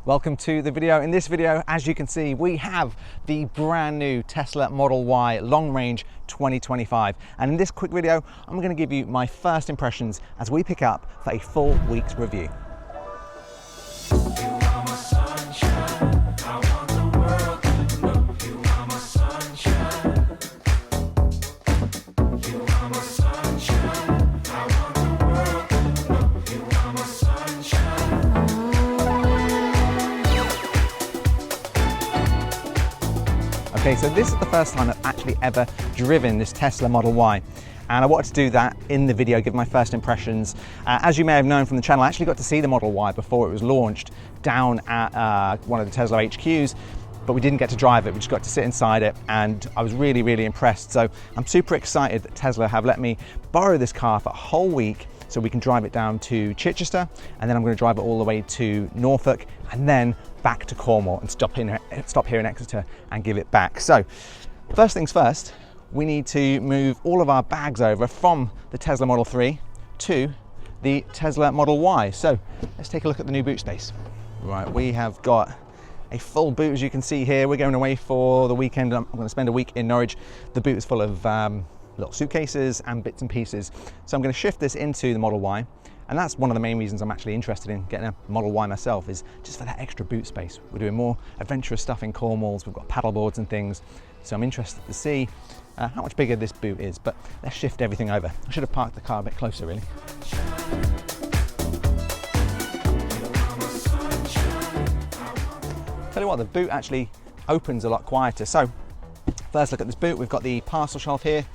Welcome to the video. In this video, as you can see, we have the brand new Tesla Model Y Long Range 2025. And in this quick video, I'm going to give you my first impressions as we pick up for a full week's review. Okay, so this is the first time I've actually ever driven this Tesla Model Y. And I wanted to do that in the video, give my first impressions. As you may have known from the channel, I actually got to see the Model Y before it was launched down at one of the Tesla HQs, but we didn't get to drive it, we just got to sit inside it, and I was really impressed. So I'm super excited that Tesla have let me borrow this car for a whole week so we can drive it down to Chichester, and then I'm going to drive it all the way to Norfolk, and then back to Cornwall and stop here in Exeter and give it back. So first things first, we need to move all of our bags over from the Tesla Model 3 to the Tesla Model Y. So let's take a look at the new boot space. Right, we have got a full boot, as you can see here. We're going away for the weekend. I'm going to spend a week in Norwich. The boot is full of little suitcases and bits and pieces. So I'm going to shift this into the Model Y. And that's one of the main reasons I'm actually interested in getting a Model Y myself, is just for that extra boot space. We're doing more adventurous stuff in Cornwall. We've got paddle boards and things. So I'm interested to see how much bigger this boot is, but let's shift everything over. I should have parked the car a bit closer, really. Tell you what, the boot actually opens a lot quieter. So first look at this boot. We've got the parcel shelf here.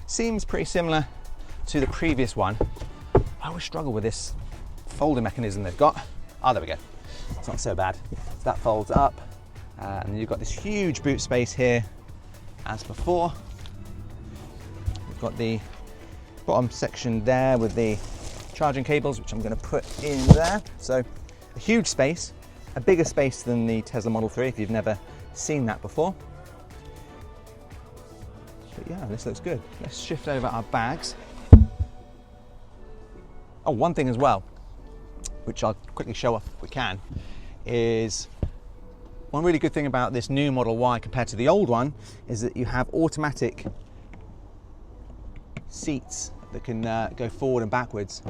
Seems pretty similar to the previous one. I always struggle with this folding mechanism they've got. Oh, there we go. It's not so bad. So that folds up, and then you've got this huge boot space here as before. We've got the bottom section there with the charging cables, which I'm going to put in there. So a huge space, a bigger space than the Tesla Model 3 if you've never seen that before. But yeah, this looks good. Let's shift over our bags. Oh, one thing as well, which I'll quickly show off if we can, is one really good thing about this new Model Y compared to the old one is that you have automatic seats that can go forward and backwards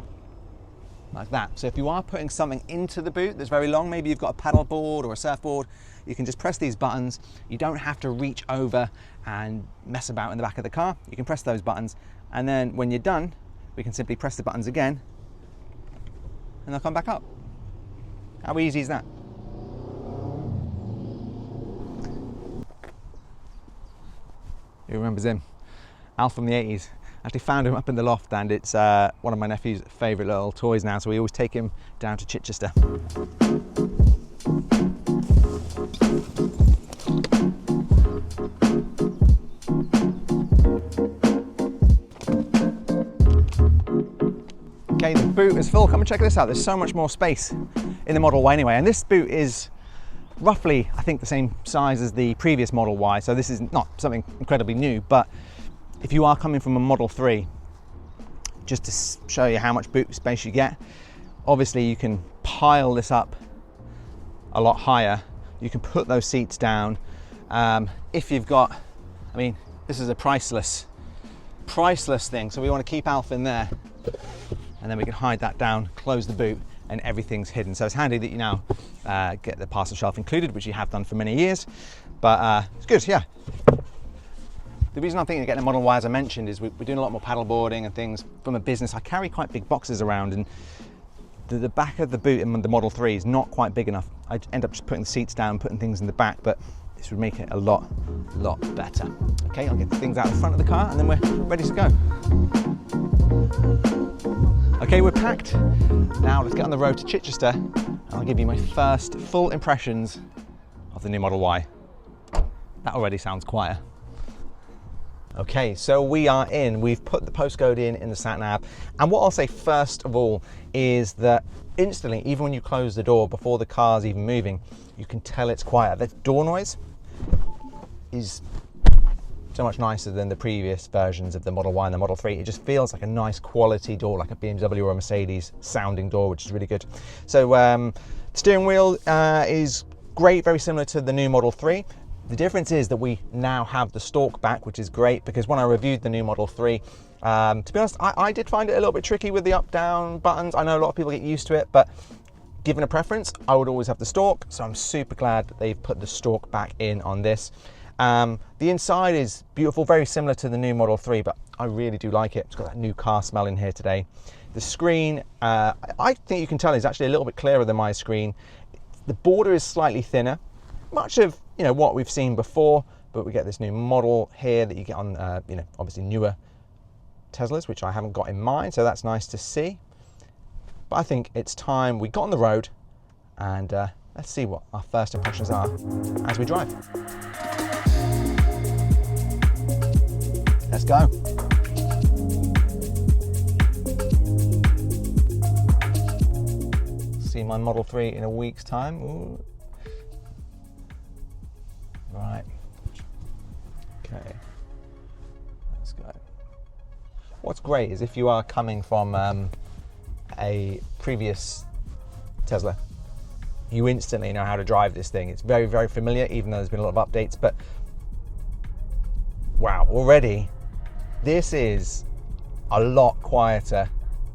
like that. So if you are putting something into the boot that's very long, maybe you've got a paddle board or a surfboard, you can just press these buttons. You don't have to reach over and mess about in the back of the car. You can press those buttons, and then when you're done, we can simply press the buttons again and they'll come back up. How easy is that? Who remembers him? Al from the 80s. Actually found him up in the loft, and it's one of my nephew's favourite little toys now, so we always take him down to Chichester. Okay, the boot is full. Come and check this out. There's so much more space in the Model Y anyway, and this boot is roughly, I think, the same size as the previous Model Y, so this is not something incredibly new. But if you are coming from a Model 3, just to show you how much boot space you get, obviously you can pile this up a lot higher. You can put those seats down. If you've got, I mean, this is a priceless thing, so we want to keep Alf in there, and then we can hide that down, close the boot, and everything's hidden. So it's handy that you now get the parcel shelf included, which you have done for many years, but it's good, yeah. The reason I'm thinking of getting a Model Y, as I mentioned, is we're doing a lot more paddle boarding and things from a business. I carry quite big boxes around, and the back of the boot in the Model 3 is not quite big enough. I end up just putting the seats down, putting things in the back, but this would make it a lot better. Okay, I'll get the things out the front of the car, and then we're ready to go. Okay, we're packed. Now let's get on the road to Chichester, and I'll give you my first full impressions of the new Model Y. That already sounds quieter. Okay, so we are in. We've put the postcode in the sat nav, and what I'll say first of all is that instantly, even when you close the door before the car's even moving, you can tell it's quiet. The door noise is so much nicer than the previous versions of the Model Y and the Model 3. It just feels like a nice quality door, like a BMW or a Mercedes sounding door, which is really good. So steering wheel is great, very similar to the new Model 3. The difference is that we now have the stalk back, which is great, because when I reviewed the new Model 3, to be honest, I did find it a little bit tricky with the up-down buttons. I know a lot of people get used to it, but given a preference, I would always have the stalk, so I'm super glad that they've put the stalk back in on this. The inside is beautiful, very similar to the new Model 3, but I really do like it. It's got that new car smell in here today. The screen, I think you can tell, is actually a little bit clearer than my screen. The border is slightly thinner, much of what we've seen before, but we get this new model here that you get on obviously newer Teslas, which I haven't got in mind, so that's nice to see. But I think it's time we got on the road, and let's see what our first impressions are as we drive. Let's go. See my Model 3 in a week's time. Ooh. Right. Okay. Let's go. What's great is if you are coming from a previous Tesla, you instantly know how to drive this thing. It's very, very familiar, even though there's been a lot of updates. But wow, already this is a lot quieter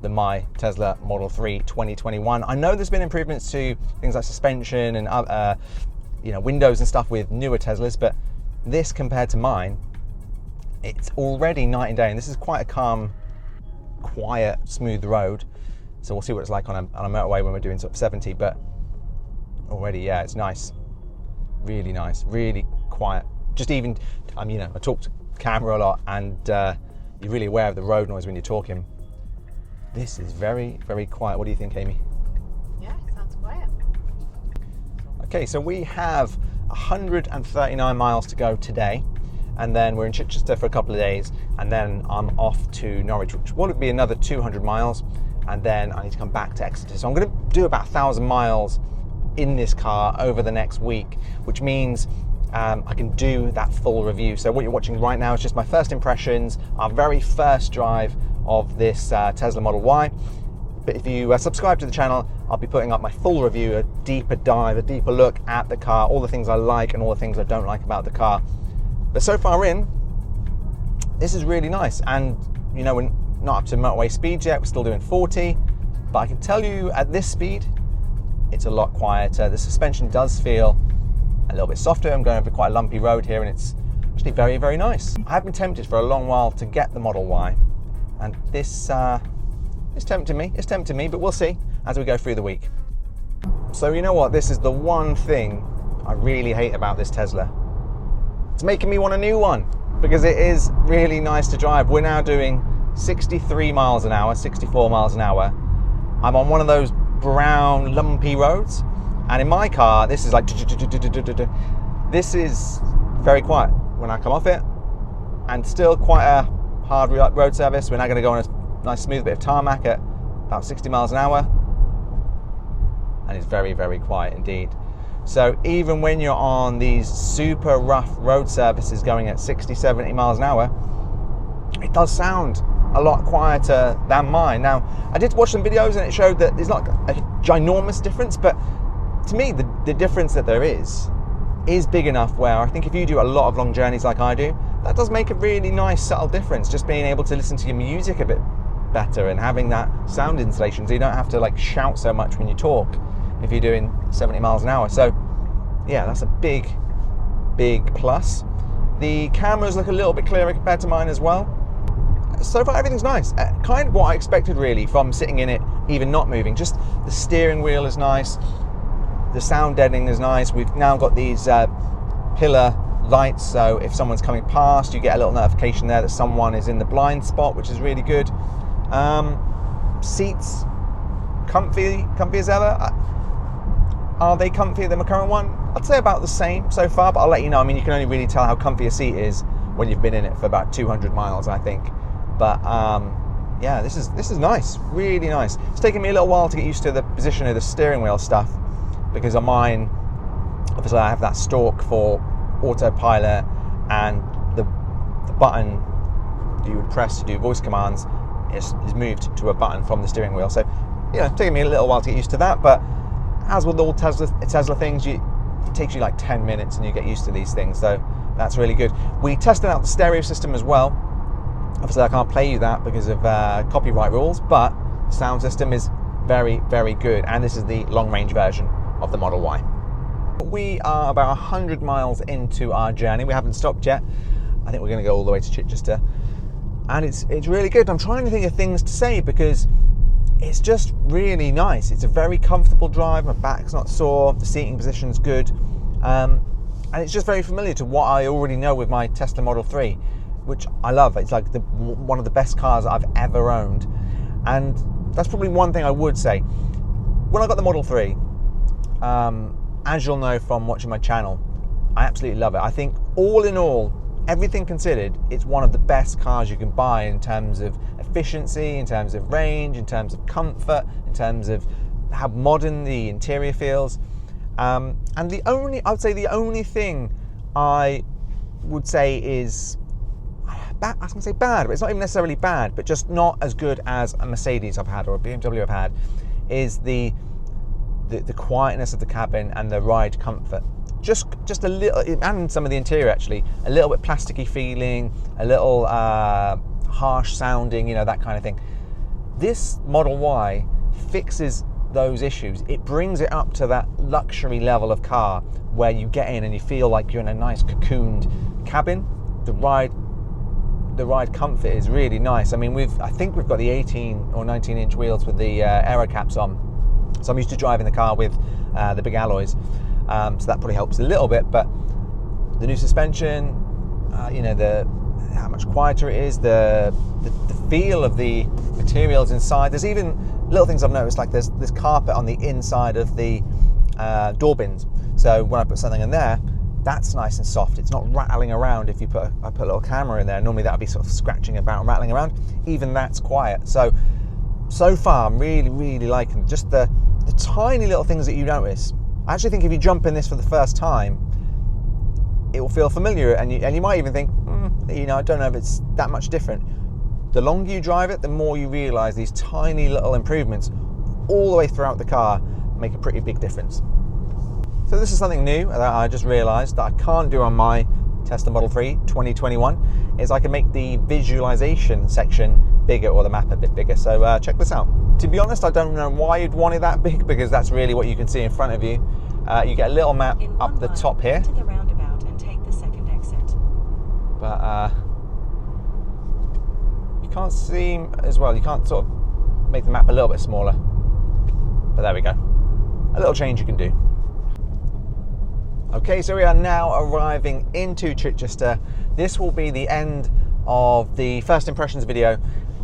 than my Tesla Model 3 2021. I know there's been improvements to things like suspension and windows and stuff with newer Teslas, but this compared to mine, it's already night and day. And this is quite a calm, quiet, smooth road. So we'll see what it's like on a motorway when we're doing sort of 70, but already, yeah, it's nice. Really nice, really quiet. Just even, I talk to camera a lot, and you're really aware of the road noise when you're talking. This is very, very quiet. What do you think, Amy? Yeah, it sounds quiet. Okay, so we have 139 miles to go today, and then we're in Chichester for a couple of days, and then I'm off to Norwich, which will be another 200 miles, and then I need to come back to Exeter. So I'm going to do about 1,000 miles in this car over the next week, which means I can do that full review. So what you're watching right now is just my first impressions, our very first drive of this Tesla Model Y. But if you subscribe to the channel, I'll be putting up my full review, a deeper dive, a deeper look at the car, all the things I like and all the things I don't like about the car. But so far in, this is really nice. And we're not up to motorway speeds yet, we're still doing 40, but I can tell you at this speed, it's a lot quieter. The suspension does feel a little bit softer. I'm going over quite a lumpy road here, and it's actually very, very nice. I have been tempted for a long while to get the Model Y, and this is tempting me, but we'll see as we go through the week. So you know what, this is the one thing I really hate about this Tesla. It's making me want a new one, because it is really nice to drive. We're now doing 63 miles an hour, 64 miles an hour. I'm on one of those brown lumpy roads, and in my car this is like this is very quiet when I come off it, and still quite a hard road surface. We're now going to go on a nice smooth bit of tarmac at about 60 miles an hour, and it's very, very quiet indeed. So even when you're on these super rough road surfaces going at 60-70 miles an hour, it does sound a lot quieter than mine. Now, I did watch some videos and it showed that there's not a ginormous difference, but to me, the difference that there is big enough where I think if you do a lot of long journeys like I do, that does make a really nice subtle difference. Just being able to listen to your music a bit better and having that sound insulation so you don't have to like shout so much when you talk if you're doing 70 miles an hour. So yeah, that's a big, big plus. The cameras look a little bit clearer compared to mine as well. So far everything's nice, kind of what I expected really from sitting in it, even not moving. Just the steering wheel is nice, the sound deadening is nice. We've now got these pillar lights, so if someone's coming past, you get a little notification there that someone is in the blind spot, which is really good. Seats, comfy as ever. Are they comfier than my current one? I'd say about the same so far, but I'll let you know. I mean, you can only really tell how comfy a seat is when you've been in it for about 200 miles, I think. But yeah, this is nice, really nice. It's taken me a little while to get used to the position of the steering wheel stuff, because on mine, obviously I have that stalk for autopilot, and the button you would press to do voice commands is moved to a button from the steering wheel. So, you know, it's taken me a little while to get used to that, but as with all Tesla things, it takes you like 10 minutes and you get used to these things. So that's really good. We tested out the stereo system as well. Obviously, I can't play you that because of copyright rules, but the sound system is very, very good. And this is the long-range version of the Model Y. We are about 100 miles into our journey. We haven't stopped yet. I think we're going to go all the way to Chichester. And it's really good. I'm trying to think of things to say because it's just really nice. It's a very comfortable drive. My back's not sore. The seating position's good. And it's just very familiar to what I already know with my Tesla Model 3, which I love. It's like one of the best cars I've ever owned. And that's probably one thing I would say. When I got the Model 3, as you'll know from watching my channel, I absolutely love it. I think all in all, everything considered, it's one of the best cars you can buy in terms of efficiency, in terms of range, in terms of comfort, in terms of how modern the interior feels. And I would say the only thing I would say is, I was going to say bad, but it's not even necessarily bad, but just not as good as a Mercedes I've had or a BMW I've had, is the quietness of the cabin and the ride comfort. Just a little, and some of the interior actually, a little bit plasticky feeling, a little harsh sounding, you know, that kind of thing. This Model Y fixes those issues. It brings it up to that luxury level of car where you get in and you feel like you're in a nice cocooned cabin. The ride comfort is really nice. I mean, I think we've got the 18 or 19 inch wheels with the aero caps on. So I'm used to driving the car with the big alloys. So that probably helps a little bit, but the new suspension, you know, how much quieter it is, the feel of the materials inside. There's even little things I've noticed, like there's carpet on the inside of the door bins. So when I put something in there, that's nice and soft. It's not rattling around. If I put a little camera in there, normally that would be sort of scratching about and rattling around. Even that's quiet. So far, I'm really, really liking just the tiny little things that you notice. I actually think if you jump in this for the first time, it will feel familiar, and you might even think, you know, I don't know if it's that much different. The longer you drive it, the more you realise these tiny little improvements all the way throughout the car make a pretty big difference. So this is something new that I just realised that I can't do on my Tesla Model 3 2021, is I can make the visualisation section bigger, or the map a bit bigger. So check this out. To be honest, I don't know why you'd want it that big, because that's really what you can see in front of you. You get a little map up the top here. To the roundabout and take the second exit. But you can't see as well. You can't sort of make the map a little bit smaller. But there we go. A little change you can do. Okay, so we are now arriving into Chichester. This will be the end of the first impressions video,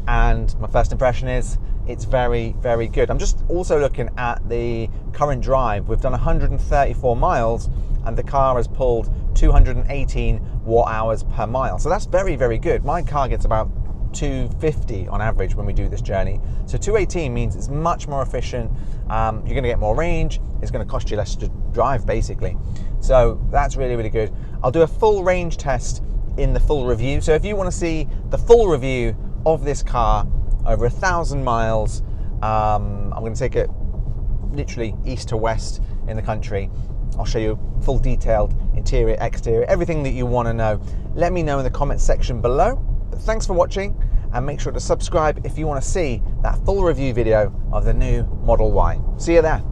and my first impression is it's very, very good. I'm just also looking at the current drive. We've done 134 miles and the car has pulled 218 watt hours per mile. So that's very, very good. My car gets about 250 on average when we do this journey. So 218 means it's much more efficient. You're going to get more range. It's going to cost you less to drive, basically. So that's really, really good. I'll do a full range test in the full review. So if you want to see the full review of this car over 1,000 miles, I'm going to take it literally east to west in the country. I'll show you full detailed interior, exterior, everything that you want to know. Let me know in the comments section below. But thanks for watching, and make sure to subscribe if you want to see that full review video of the new Model Y. See you there.